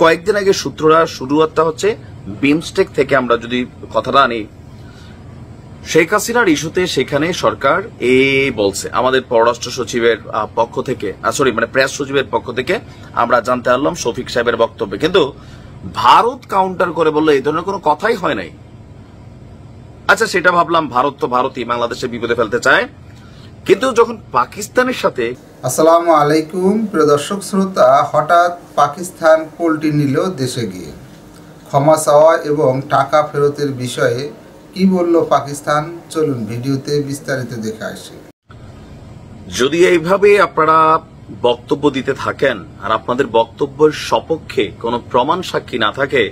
কয়েকদিন আগে সূত্ররা শুরুয়াতটা হচ্ছে বিমস্টেক থেকে। আমরা যদি কথাটা আনি, শেখ হাসিনার ইস্যুতে সেখানে সরকার বলছে, আমাদের পররাষ্ট্র সচিবের পক্ষ থেকে প্রেস সচিবের পক্ষ থেকে আমরা জানতে পারলাম শফিক সাহেবের বক্তব্যে, কিন্তু ভারত কাউন্টার করে বললো এই ধরনের কোনো কথাই হয় নাই। আচ্ছা, সেটা ভাবলাম ভারত তো ভারতই, বাংলাদেশে বিপদে ফেলতে চায়, কিন্তু যখন পাকিস্তানের সাথে। আসসালামু আলাইকুম প্রিয় দর্শক শ্রোতা, হঠাৎ পাকিস্তান পোল্টি নিল দেশে গিয়ে। ক্ষমা চাওয়া এবং টাকা ফেরতের বিষয়ে কি বলল পাকিস্তান, চলুন ভিডিওতে বিস্তারিত দেখে আসি। যদি এইভাবে আপনারা বক্তব্য দিতে থাকেন আর আপনাদের বক্তব্যের সপক্ষে কোনো প্রমাণ সাক্ষী না থাকে,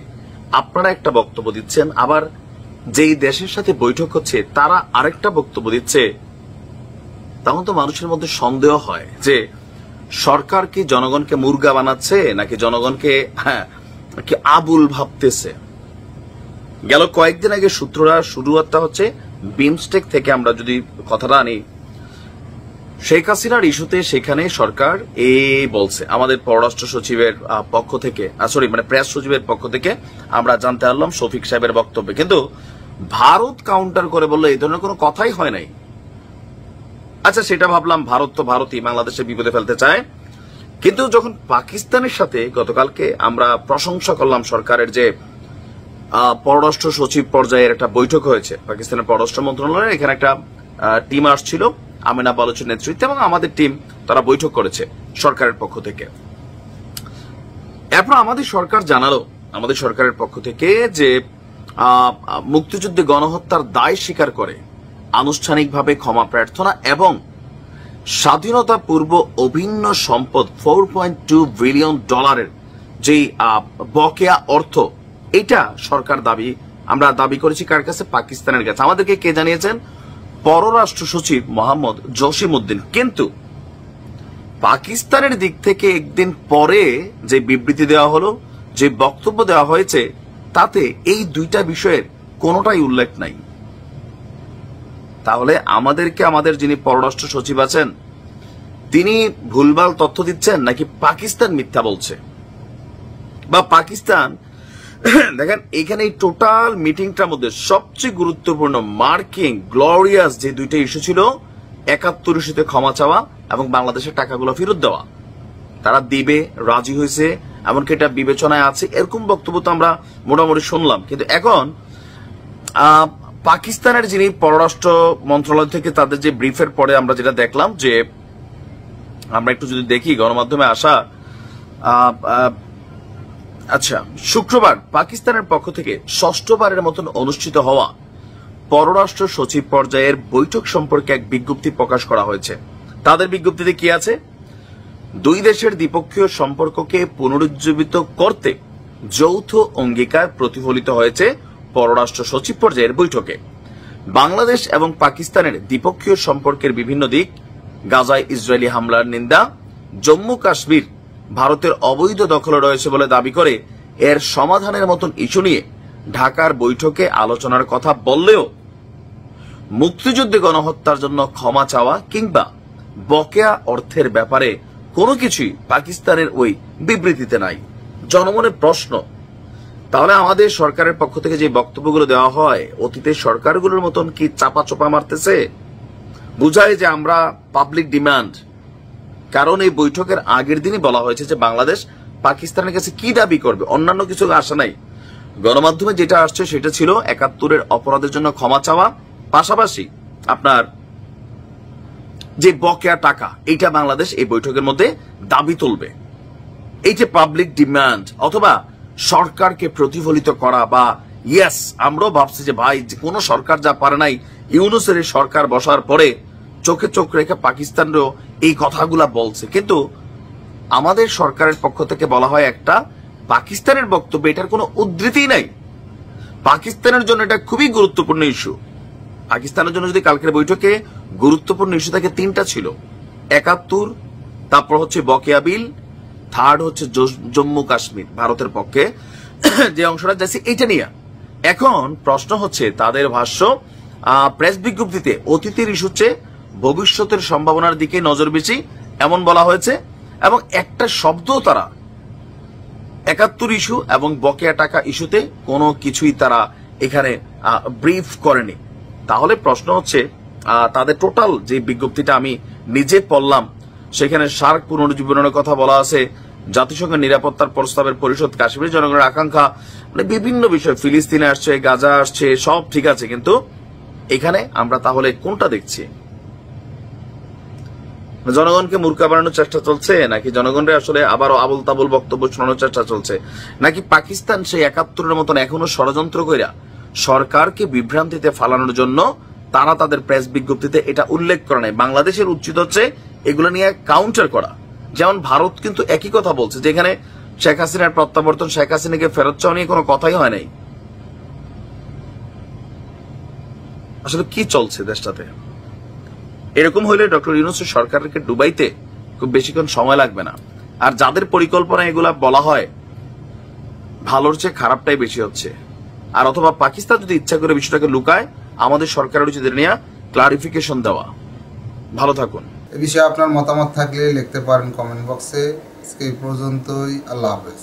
আপনারা একটা বক্তব্য দিচ্ছেন, আবার যেই দেশের সাথে বৈঠক হচ্ছে তারা আরেকটা বক্তব্য দিচ্ছে, তখন তো মানুষের মধ্যে সন্দেহ হয় যে সরকার কি জনগণকে মুর্গা বানাচ্ছে নাকি জনগণকে কি আবুল ভাবতেছে। গেল কয়েকদিন আগে সূত্ররা শুরুয়াতটা হচ্ছে বিমস্টেক থেকে। আমরা যদি কথাটা আনি, শেখ হাসিনার ইস্যুতে সেখানে সরকার বলছে, আমাদের পররাষ্ট্র সচিবের পক্ষ থেকে প্রেস সচিবের পক্ষ থেকে আমরা জানতে পারলাম শফিক সাহেবের বক্তব্যে, কিন্তু ভারত কাউন্টার করে বললো এই ধরনের কোনো কথাই হয় নাই। আচ্ছা, সেটা ভাবলাম ভারত তো ভারতই, বাংলাদেশে বিপদে ফেলতে চায়, কিন্তু যখন পাকিস্তানের সাথে গতকালকে আমরা প্রশংসা করলাম সরকারের যে পররাষ্ট্র সচিব পর্যায়ের একটা বৈঠক হয়েছে পাকিস্তানের পররাষ্ট্র মন্ত্রণালয়ের, এখানে একটা টিম আসছিল আমিনা বালুচের নেতৃত্বে এবং আমাদের টিম, তারা বৈঠক করেছে সরকারের পক্ষ থেকে। এরপর আমাদের সরকার জানালো, আমাদের সরকারের পক্ষ থেকে, যে মুক্তিযুদ্ধে গণহত্যার দায় স্বীকার করে আনুষ্ঠানিকভাবে ক্ষমা প্রার্থনা এবং স্বাধীনতা পূর্ব অভিন্ন সম্পদ $4.2 বিলিয়ন যে বকেয়া অর্থ, এটা সরকার আমরা দাবি করেছি কার কাছে? পাকিস্তানের কাছে। আমাদেরকে কে জানিয়েছেন? পররাষ্ট্র সচিব মোহাম্মদ জসিমউদ্দিন। কিন্তু পাকিস্তানের দিক থেকে একদিন পরে যে বিবৃতি দেওয়া হলো, যে বক্তব্য দেওয়া হয়েছে, তাতে এই দুইটা বিষয়ের কোনোটাই উল্লেখ নাই। তাহলে আমাদেরকে, আমাদের যিনি পররাষ্ট্র সচিব আছেন, তিনি ভুলভাল তথ্য দিচ্ছেন নাকি পাকিস্তান মিথ্যা বলছে? বা পাকিস্তান, দেখেন এখানে এই টোটাল মিটিংটার মধ্যে সবচেয়ে গুরুত্বপূর্ণ মার্কিং গ্লোরিয়াস যে দুইটা ইস্যু ছিল, ৭১ ইস্যুতে ক্ষমা চাওয়া এবং বাংলাদেশের টাকাগুলো ফেরত দেওয়া, তারা দিবে, রাজি হয়েছে, এমনকি এটা বিবেচনায় আছে, এরকম বক্তব্য তো আমরা মোটামুটি শুনলাম। কিন্তু এখন পাকিস্তানের যিনি পররাষ্ট্র মন্ত্রণালয় থেকে তাদের যে ব্রিফের পরে আমরা যেটা দেখলাম, যে আমরা একটু যদি দেখি গণমাধ্যমে আসা, আচ্ছা, শুক্রবার পাকিস্তানের পক্ষ থেকে ষষ্ঠবারের মতন অনুষ্ঠিত হওয়া পররাষ্ট্র সচিব পর্যায়ের বৈঠক সম্পর্কে এক বিজ্ঞপ্তি প্রকাশ করা হয়েছে। তাদের বিজ্ঞপ্তিতে কি আছে? দুই দেশের দ্বিপক্ষীয় সম্পর্ককে পুনরুজ্জীবিত করতে যৌথ অঙ্গীকার প্রতিফলিত হয়েছে পররাষ্ট্র সচিব পর্যায়ের বৈঠকে। বাংলাদেশ এবং পাকিস্তানের দ্বিপক্ষীয় সম্পর্কের বিভিন্ন দিক, গাজায় ইসরায়েলি হামলার নিন্দা, জম্মু কাশ্মীর ভারতের অবৈধ দখলে রয়েছে বলে দাবি করে এর সমাধানের মতন ইস্যু নিয়ে ঢাকার বৈঠকে আলোচনার কথা বললেও মুক্তিযুদ্ধে গণহত্যার জন্য ক্ষমা চাওয়া কিংবা বকেয়া অর্থের ব্যাপারে কোনো কিছুই পাকিস্তানের ওই বিবৃতিতে নাই। জনমনের প্রশ্ন, তাহলে আমাদের সরকারের পক্ষ থেকে যে বক্তব্যগুলো দেওয়া হয়, অতীতের সরকারগুলোর মতন কি চাপা চোপা মারতেছে? বুঝায় যে আমরা পাবলিক ডিমান্ড, কারণ এই বৈঠকের আগের দিনই বলা হয়েছে যে বাংলাদেশ পাকিস্তানের কাছে কি দাবি করবে, অন্যান্য কিছু আসা নাই। গণমাধ্যমে যেটা আসছে সেটা ছিল ৭১ অপরাধের জন্য ক্ষমা চাওয়া, পাশাপাশি আপনার যে বকেয়া টাকা, এইটা বাংলাদেশ এই বৈঠকের মধ্যে দাবি তুলবে। এই যে পাবলিক ডিমান্ড অথবা সরকারকে প্রতিফলিত করা, বা ইয়েস, আমরাও ভাবছি যে ভাই, কোন সরকার যা পারে নাই, ইউনূসের সরকার বসার পরে চোখে চোখ রেখে পাকিস্তানও এই কথাগুলা বলছে, কিন্তু আমাদের সরকারের পক্ষ থেকে বলা হয় একটা, পাকিস্তানের বক্তব্য এটার কোনো উদ্ধৃতি নাই। পাকিস্তানের জন্য এটা খুবই গুরুত্বপূর্ণ ইস্যু। পাকিস্তানের জন্য যদি কালকের বৈঠকে গুরুত্বপূর্ণ ইস্যু থাকে, তিনটা ছিল, ৭১, তারপর হচ্ছে বকেয়া বিল, থার্ড হচ্ছে জম্মু কাশ্মীর ভারতের পক্ষে যে অংশটা যাচ্ছে, এইটা নিয়ে। এখন প্রশ্ন হচ্ছে, তাদের ভাষ্য প্রেস বিজ্ঞপ্তিতে অতীতের ইস্যু চেয়ে ভবিষ্যতের সম্ভাবনার দিকে নজর বেশি এমন বলা হয়েছে, এবং একটা শব্দ তারা 71 ইস্যু এবং বকেয়া টাকা ইস্যুতে কোনো কিছুই তারা এখানে ব্রিফ করেনি। তাহলে প্রশ্ন হচ্ছে তাদের টোটাল যে বিজ্ঞপ্তিটা আমি নিজে পড়লাম সেখানে সার্ক পুনরুজ্জীবনের কথা বলা আছে, জাতিসংঘের নিরাপত্তার প্রস্তাবের পরিষদ, কাশ্মীর জনগণের আকাঙ্ক্ষা, মানে বিভিন্ন বিষয়, ফিলিস্তিনে আসছে, গাজা আসছে, সব ঠিক আছে, কিন্তু এখানে আমরা তাহলে কোনটা দেখছি? জনগণকে মূর্খা বানানোর চেষ্টা চলছে, নাকি জনগণের আসলে আবারও আবল তাবল বক্তব্য শোনানোর চেষ্টা চলছে, নাকি পাকিস্তান সেই 71-এর মতন এখনো ষড়যন্ত্র কইরা সরকারকে বিভ্রান্তিতে ফালানোর জন্য তারা তাদের প্রেস বিজ্ঞপ্তিতে এটা উল্লেখ করে নাই? বাংলাদেশের উচিত হচ্ছে এগুলো নিয়ে কাউন্টার করা। যেমন ভারত কিন্তু একই কথা বলছে, যেখানে শেখ হাসিনার প্রত্যাবর্তন, শেখ হাসিনাকে ফেরত চাওয়া নিয়ে কোনো কথাই হয় নাই। আসলে কি চলছে দেশটাতে? এরকম হইলে ডক্টর ইউনূসের সরকারকে ডুবাইতে খুব বেশিক্ষণ সময় লাগবে না। আর যাদের পরিকল্পনা এগুলা বলা হয়, ভালোর চেয়ে খারাপটাই বেশি হচ্ছে। আর অথবা পাকিস্তান যদি ইচ্ছা করে বিষয়টাকে লুকায়, আমাদের সরকারের উচিত নিয়ে ক্লারিফিকেশন দেওয়া। ভালো থাকুন। এ বিষয়ে আপনার মতামত থাকলে লিখতে পারেন কমেন্ট বক্সে। আজকে এই পর্যন্তই। আল্লাহ হাফেজ।